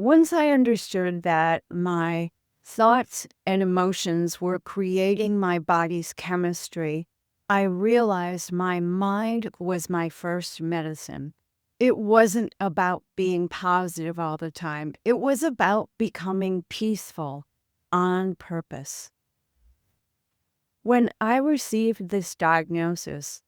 Once I understood that my thoughts and emotions were creating my body's chemistry, I realized my mind was my first medicine. It wasn't about being positive all the time. It was about becoming peaceful on purpose. When I received this diagnosis,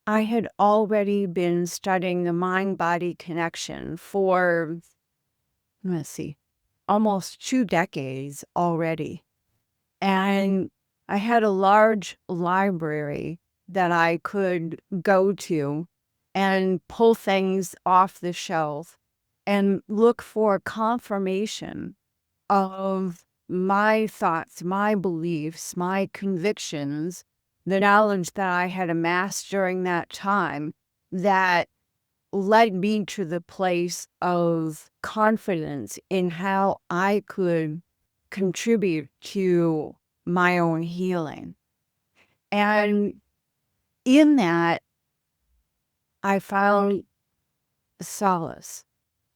I had already been studying the mind-body connection for, let's see, almost 2 decades already. And I had a large library that I could go to and pull things off the shelf and look for confirmation of my thoughts, my beliefs, my convictions, the knowledge that I had amassed during that time that led me to the place of confidence in how I could contribute to my own healing. And in that, I found solace.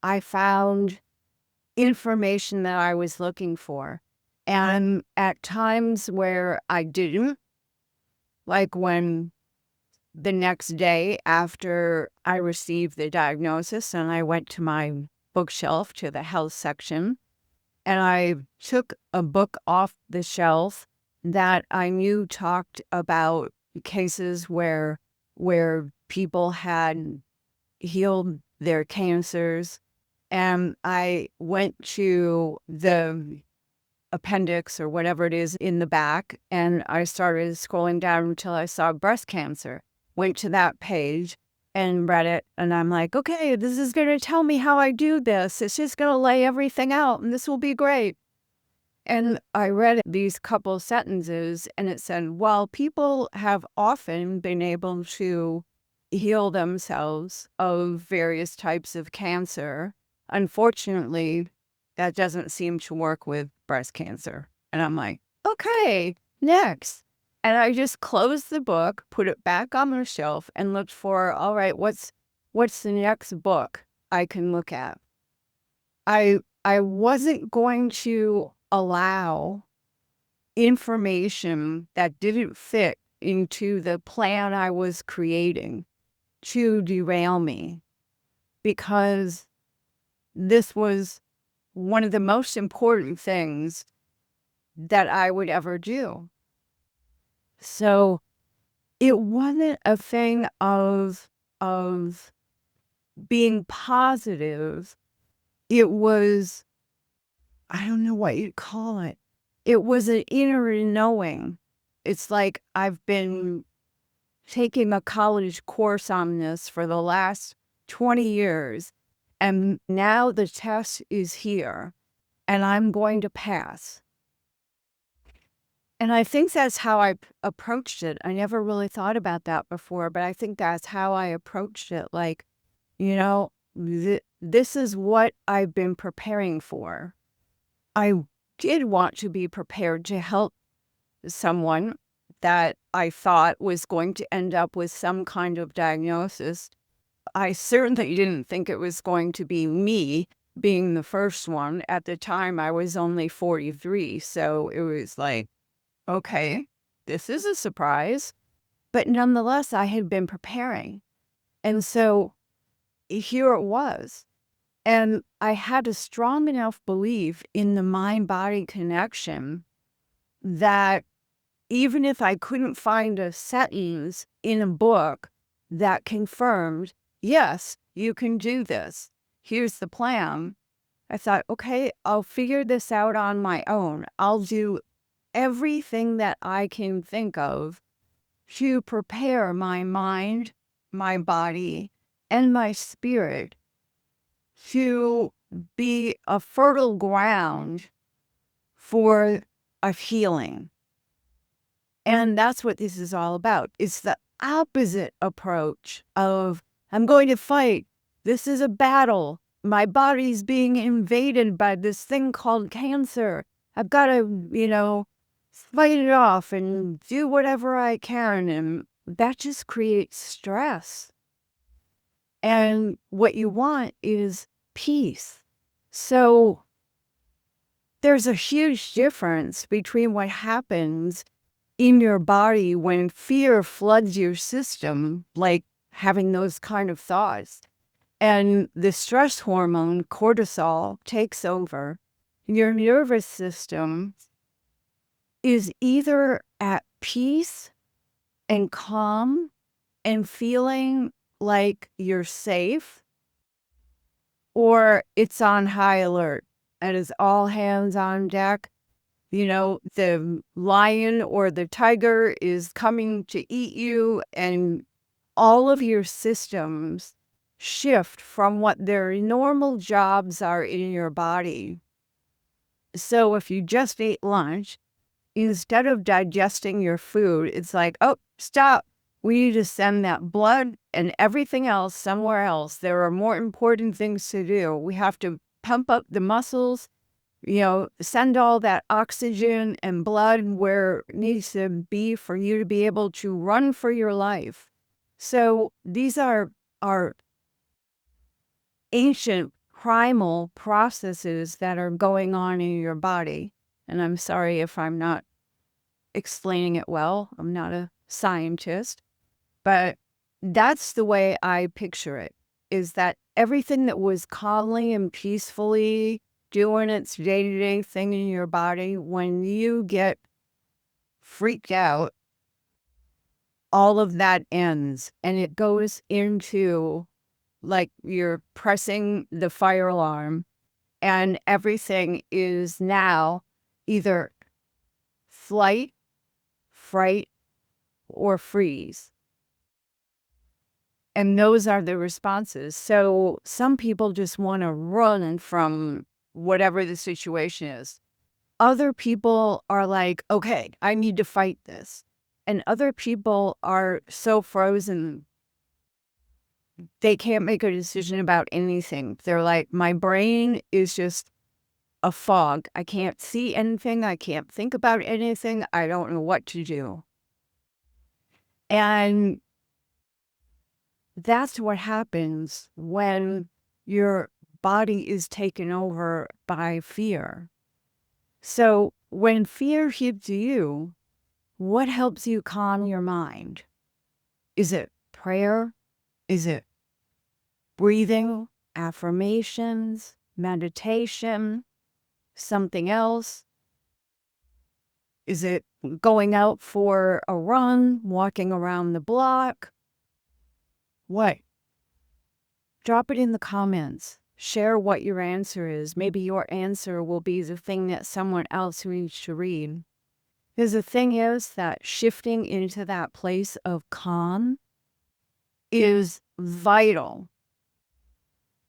I found information that I was looking for. And at times where I didn't, like when the next day after I received the diagnosis and I went to my bookshelf to the health section and I took a book off the shelf that I knew talked about cases where people had healed their cancers. And I went to the appendix or whatever it is in the back, and I started scrolling down until I saw breast cancer. Went to that page and read it, and I'm like, okay, this is going to tell me how I do this. It's just going to lay everything out, and this will be great. And I read these couple sentences, and it said, while people have often been able to heal themselves of various types of cancer, unfortunately, that doesn't seem to work with breast cancer. And I'm like, okay, next. And I just closed the book, put it back on the shelf, and looked for, all right, what's the next book I can look at? I wasn't going to allow information that didn't fit into the plan I was creating to derail me, because this was one of the most important things that I would ever do. So it wasn't a thing of being positive. It was, I don't know what you'd call it. It was an inner knowing. It's like I've been taking a college course on this for the last 20 years, and now the test is here, and I'm going to pass. And I think that's how I approached it. I never really thought about that before, but I think that's how I approached it. Like, this is what I've been preparing for. I did want to be prepared to help someone that I thought was going to end up with some kind of diagnosis. I certainly didn't think it was going to be me being the first one. At the time, I was only 43, so it was like, okay, this is a surprise. But nonetheless, I had been preparing. And so here it was. And I had a strong enough belief in the mind-body connection that even if I couldn't find a sentence in a book that confirmed, yes, you can do this, here's the plan, I thought, okay, I'll figure this out on my own. I'll do everything that I can think of to prepare my mind, my body, and my spirit to be a fertile ground for a healing. And that's what this is all about. It's the opposite approach of, I'm going to fight. This is a battle. My body's being invaded by this thing called cancer. I've got to, fight it off and do whatever I can. And that just creates stress. And what you want is peace. So there's a huge difference between what happens in your body when fear floods your system, like having those kind of thoughts, and the stress hormone cortisol takes over. Your nervous system is either at peace and calm and feeling like you're safe, or it's on high alert and it's all hands on deck. You know, the lion or the tiger is coming to eat you, and all of your systems shift from what their normal jobs are in your body. So if you just ate lunch, instead of digesting your food, it's like, oh, stop. We need to send that blood and everything else somewhere else. There are more important things to do. We have to pump up the muscles, send all that oxygen and blood where it needs to be for you to be able to run for your life. So these are our ancient primal processes that are going on in your body. And I'm sorry if I'm not explaining it well. I'm not a scientist, but that's the way I picture it, is that everything that was calmly and peacefully doing its day-to-day thing in your body, when you get freaked out, all of that ends and it goes into like you're pressing the fire alarm and everything is now either flight, fright, or freeze. And those are the responses. So some people just want to run from whatever the situation is. Other people are like, okay, I need to fight this. And other people are so frozen, they can't make a decision about anything. They're like, my brain is just a fog. I can't see anything. I can't think about anything. I don't know what to do. And that's what happens when your body is taken over by fear. So when fear hits you, what helps you calm your mind? Is it prayer? Is it breathing, affirmations, meditation, something else? Is it going out for a run, walking around the block? What? Drop it in the comments. Share what your answer is. Maybe your answer will be the thing that someone else needs to read. Because the thing is that shifting into that place of calm is vital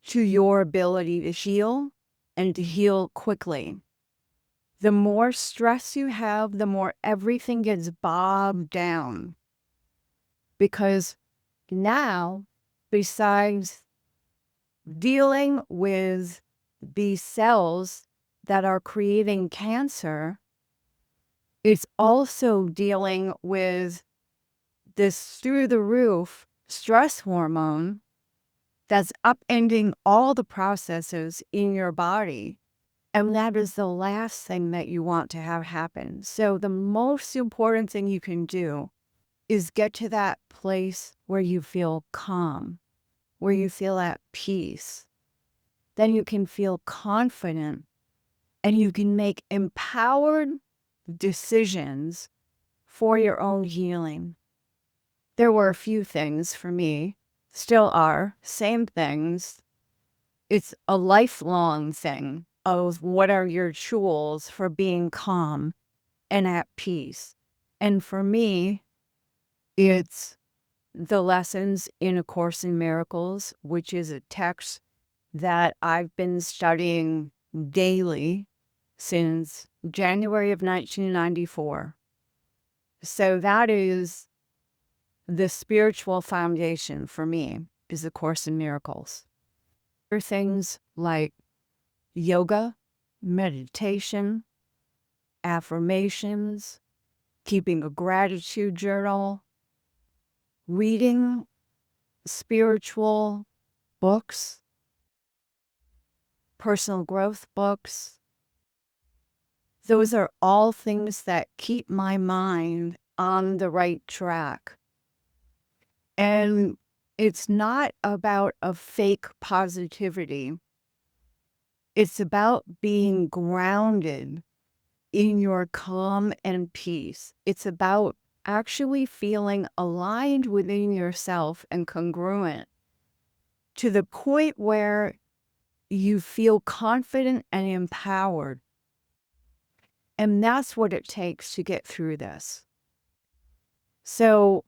to your ability to heal and to heal quickly. The more stress you have, the more everything gets bogged down. Because now, besides dealing with these cells that are creating cancer, it's also dealing with this through the roof stress hormone that's upending all the processes in your body. And that is the last thing that you want to have happen. So the most important thing you can do is get to that place where you feel calm, where you feel at peace. Then you can feel confident and you can make empowered decisions for your own healing. There were a few things for me, still are, same things. It's a lifelong thing of what are your tools for being calm and at peace. And for me, it's the lessons in A Course in Miracles, which is a text that I've been studying daily since January of 1994. So that is the spiritual foundation for me, is A Course in Miracles. There are things like yoga, meditation, affirmations, keeping a gratitude journal, reading spiritual books, personal growth books. Those are all things that keep my mind on the right track. And it's not about a fake positivity. It's about being grounded in your calm and peace. It's about actually feeling aligned within yourself and congruent to the point where you feel confident and empowered. And that's what it takes to get through this. So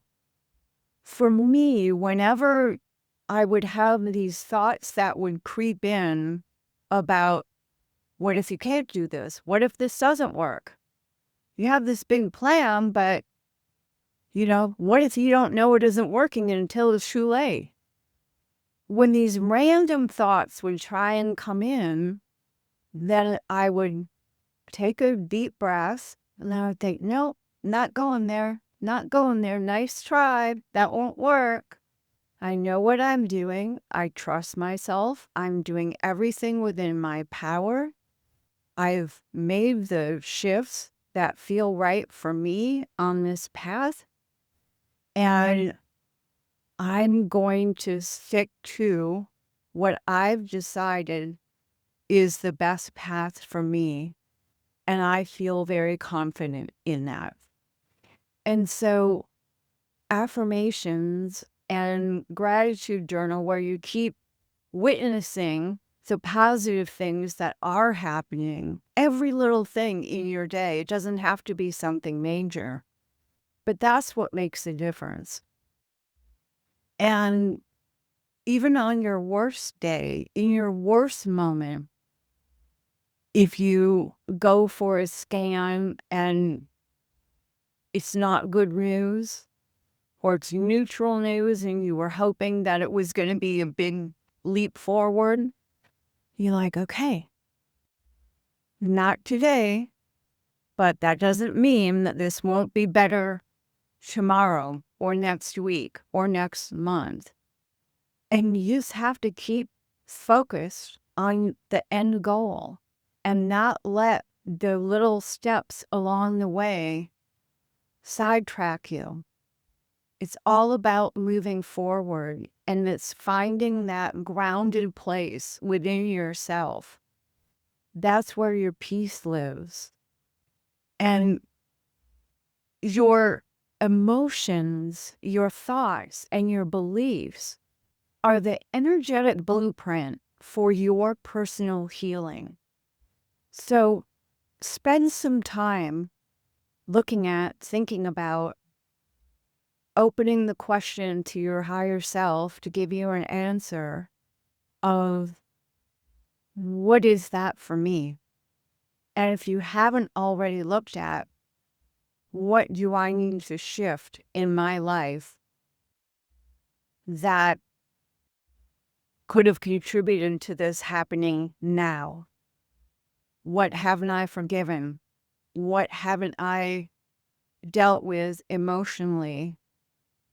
for me, whenever I would have these thoughts that would creep in about, what if you can't do this? What if this doesn't work? You have this big plan, but, what if you don't know it isn't working until it's too late? When these random thoughts would try and come in, then I would take a deep breath, and I would think, nope, not going there, not going there. Nice try. That won't work. I know what I'm doing. I trust myself. I'm doing everything within my power. I've made the shifts that feel right for me on this path. And I'm going to stick to what I've decided is the best path for me. And I feel very confident in that. And so affirmations and gratitude journal, where you keep witnessing the positive things that are happening, every little thing in your day. It doesn't have to be something major, but that's what makes a difference. And even on your worst day, in your worst moment, if you go for a scan and it's not good news, or it's neutral news and you were hoping that it was going to be a big leap forward, you're like, okay, not today, but that doesn't mean that this won't be better tomorrow or next week or next month. And you just have to keep focused on the end goal and not let the little steps along the way sidetrack you. It's all about moving forward, and it's finding that grounded place within yourself. That's where your peace lives. And your emotions, your thoughts, and your beliefs are the energetic blueprint for your personal healing. So spend some time thinking about opening the question to your higher self to give you an answer of, what is that for me? And if you haven't already looked at, what do I need to shift in my life that could have contributed to this happening now? What haven't I forgiven? What haven't I dealt with emotionally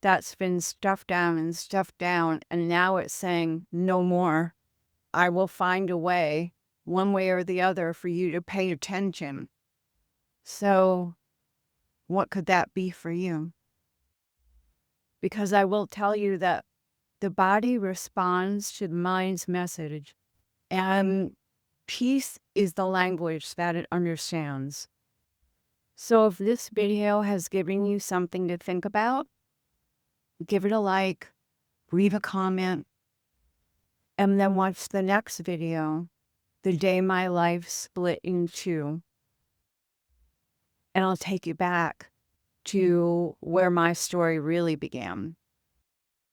that's been stuffed down, and now it's saying, no more. I will find a way, one way or the other, for you to pay attention. So what could that be for you? Because I will tell you that the body responds to the mind's message, and peace is the language that it understands. So if this video has given you something to think about, give it a like, leave a comment, and then watch the next video, The Day My Life Split in Two. And I'll take you back to where my story really began.